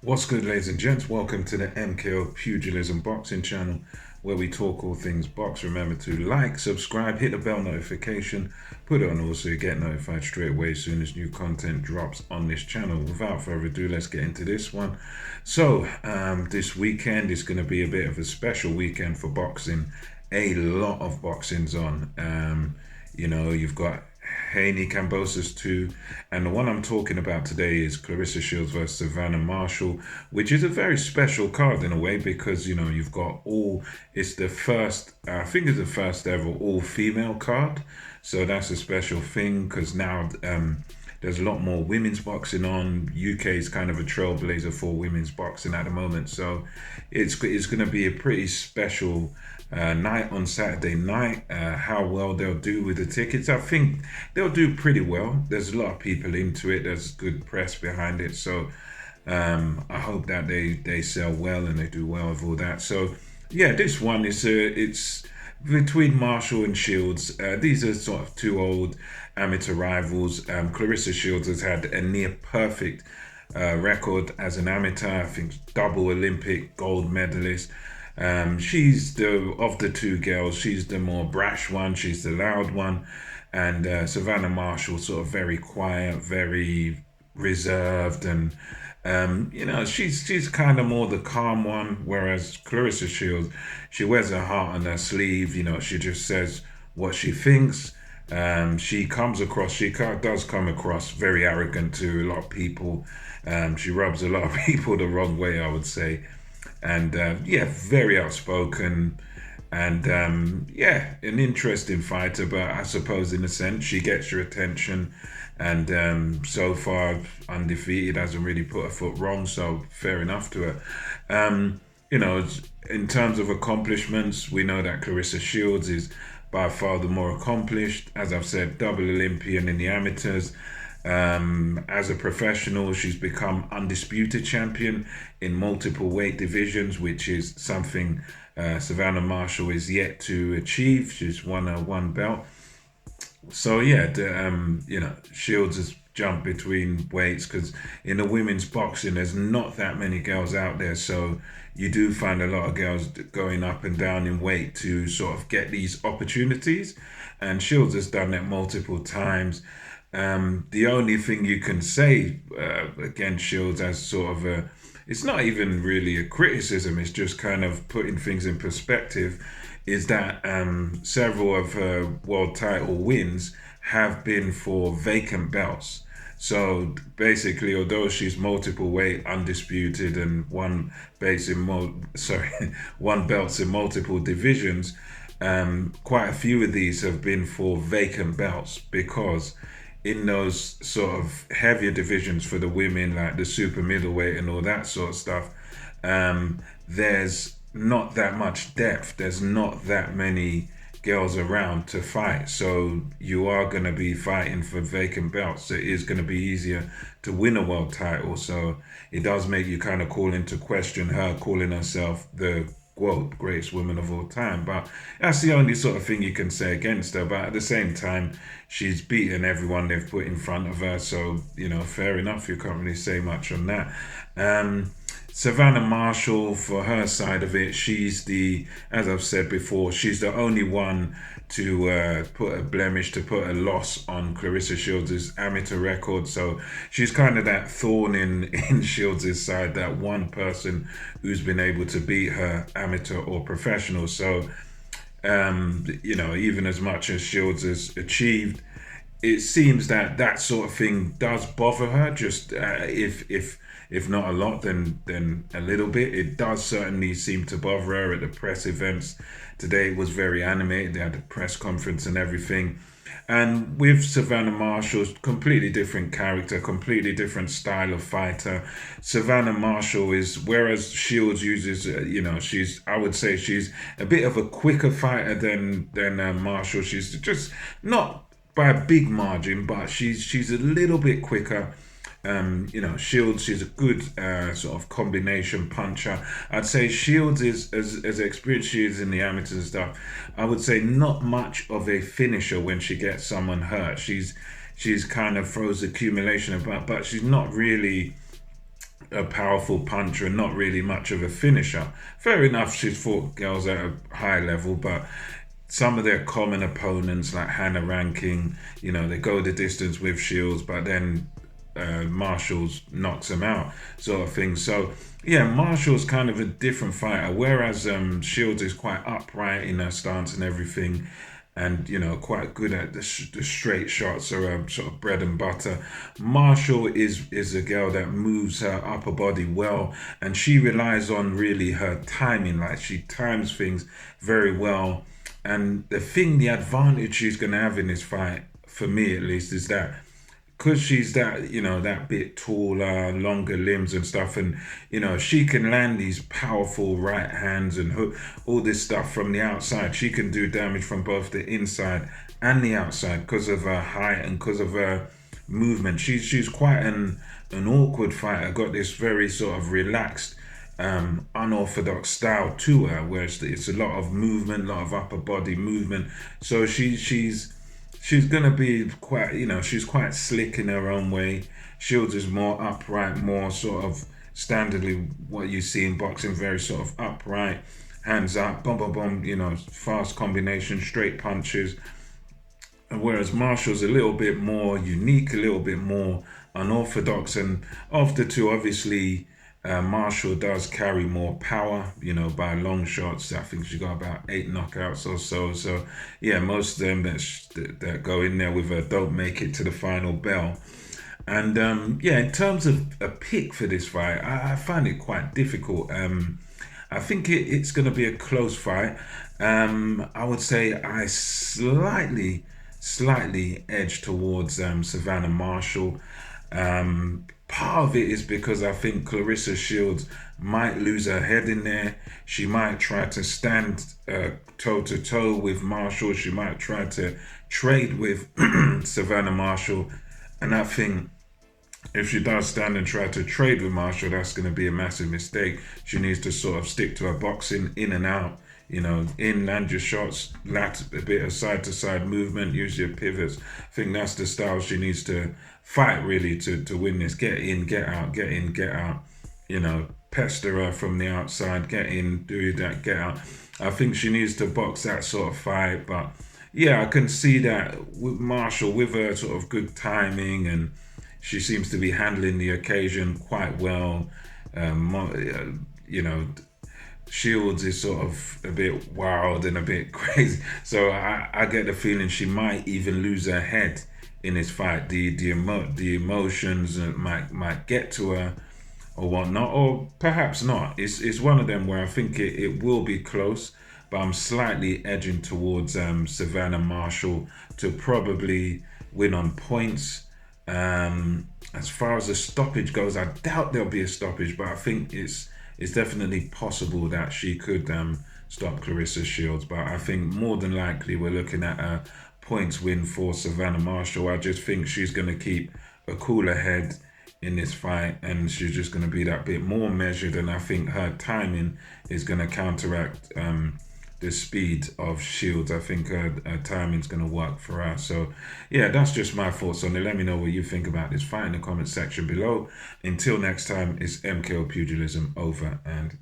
What's good, ladies and gents? Welcome to the MKO Pugilism Boxing channel, where we talk all things box. Remember to like, subscribe, hit the bell notification, put it on all so you get notified straight away as soon as new content drops on this channel. Without further ado, let's get into this one. So, this weekend is going to be a bit of a special weekend for boxing. A lot of boxing's on. You've got Haney Cambosis 2, and the one I'm talking about today is Claressa Shields versus Savannah Marshall, which is a very special card in a way because you've got it's the first, I think it's the first ever all-female card, so that's a special thing because now there's a lot more women's boxing on. UK is kind of a trailblazer for women's boxing at the moment, so it's going to be a pretty special night on Saturday night. How well they'll do with the tickets, I think they'll do pretty well. There's a lot of people into it. There's good press behind it, so I hope that they sell well and they do well with all that. So yeah, this one is it's between Marshall and Shields. These are sort of two old amateur rivals. Claressa Shields has had a near perfect record as an amateur. I think double Olympic gold medalist. She's of the two girls, she's the more brash one, she's the loud one, and Savannah Marshall sort of very quiet, very reserved, and she's kind of more the calm one, whereas Claressa Shields, she wears her heart on her sleeve. She just says what she thinks. She does come across very arrogant to a lot of people. She rubs a lot of people the wrong way, I would say. And very outspoken, and an interesting fighter, but I suppose in a sense she gets your attention, and so far undefeated, hasn't really put her foot wrong, so fair enough to her. In terms of accomplishments, we know that Claressa Shields is by far the more accomplished. As I've said, double Olympian in the amateurs. As a professional, she's become undisputed champion in multiple weight divisions, which is something Savannah Marshall is yet to achieve. She's won one belt. So yeah, Shields has jumped between weights because in the women's boxing, there's not that many girls out there. So you do find a lot of girls going up and down in weight to sort of get these opportunities, and Shields has done that multiple times. The only thing you can say against Shields as sort of it's not even really a criticism, it's just kind of putting things in perspective, is that several of her world title wins have been for vacant belts. So basically, although she's multiple weight undisputed and won belts in multiple divisions, quite a few of these have been for vacant belts because in those sort of heavier divisions for the women, like the super middleweight and all that sort of stuff, there's not that much depth. There's not that many girls around to fight. So you are going to be fighting for vacant belts. So it is going to be easier to win a world title. So it does make you kind of call into question her calling herself the quote greatest woman of all time, but that's the only sort of thing you can say against her. But at the same time, she's beaten everyone they've put in front of her, so fair enough, you can't really say much on that. Savannah Marshall, for her side of it, as I've said before, she's the only one to put a loss on Claressa Shields' amateur record. So she's kind of that thorn in Shields' side, that one person who's been able to beat her amateur or professional. So, even as much as Shields has achieved, it seems that sort of thing does bother her, just if not a lot, then a little bit. It does certainly seem to bother her at the press events. Today it was very animated. They had a press conference and everything. And with Savannah Marshall, completely different character, completely different style of fighter. Savannah Marshall whereas Shields uses, I would say she's a bit of a quicker fighter than Marshall. She's just not by a big margin, but she's a little bit quicker. Shields, she's a good sort of combination puncher. I'd say Shields is, as experienced she is in the amateurs and stuff, I would say not much of a finisher when she gets someone hurt. She's kind of throws accumulation about, but she's not really a powerful puncher and not really much of a finisher. Fair enough, she's fought girls at a high level, but some of their common opponents, like Hannah Ranking, they go the distance with Shields, but then Marshall's knocks them out, sort of thing. So yeah, Marshall's kind of a different fighter, whereas Shields is quite upright in her stance and everything, and quite good at the straight shots, or sort of bread and butter. Marshall is a girl that moves her upper body well, and she relies on really her timing. Like, she times things very well, and the advantage she's going to have in this fight, for me at least, is that because she's that bit taller, longer limbs and stuff, and she can land these powerful right hands and hook all this stuff from the outside. She can do damage from both the inside and the outside because of her height and because of her movement. She's quite an awkward fighter. Got this very sort of relaxed, unorthodox style to her, where it's a lot of movement, a lot of upper body movement. So she's gonna be quite, she's quite slick in her own way. Shields is more upright, more sort of standardly what you see in boxing, very sort of upright, hands up, boom, boom, boom, fast combination, straight punches. Whereas Marshall's a little bit more unique, a little bit more unorthodox, and of the two, obviously, Marshall does carry more power, by long shots. I think she got about 8 knockouts or so. So, yeah, most of them that go in there with her don't make it to the final bell. And yeah, in terms of a pick for this fight, I find it quite difficult. I think it's going to be a close fight. I would say I slightly edge towards Savannah Marshall. Part of it is because I think Claressa Shields might lose her head in there. She might try to stand toe to toe with Marshall. She might try to trade with Savannah Marshall. And I think if she does stand and try to trade with Marshall, that's going to be a massive mistake. She needs to sort of stick to her boxing, in and out. In, land your shots, a bit of side to side movement, use your pivots. I think that's the style she needs to fight, really, to win this. Get in, get out, get in, get out. Pester her from the outside, get in, do that, get out. I think she needs to box that sort of fight. But yeah, I can see that with Marshall, with her sort of good timing, and she seems to be handling the occasion quite well. Shields is sort of a bit wild and a bit crazy, so I get the feeling she might even lose her head in this fight. The emotions might get to her or whatnot, or perhaps not. It's one of them where I think it will be close, but I'm slightly edging towards Savannah Marshall to probably win on points. As far as the stoppage goes, I doubt there'll be a stoppage, but I think it's definitely possible that she could stop Claressa Shields. But I think more than likely we're looking at a points win for Savannah Marshall. I just think she's going to keep a cooler head in this fight, and she's just going to be that bit more measured, and I think her timing is going to counteract the speed of Shields. I think her timing's going to work for her. So yeah, that's just my thoughts on it. Let me know what you think about this fight in the comment section below. Until next time, it's MKO Pugilism, over and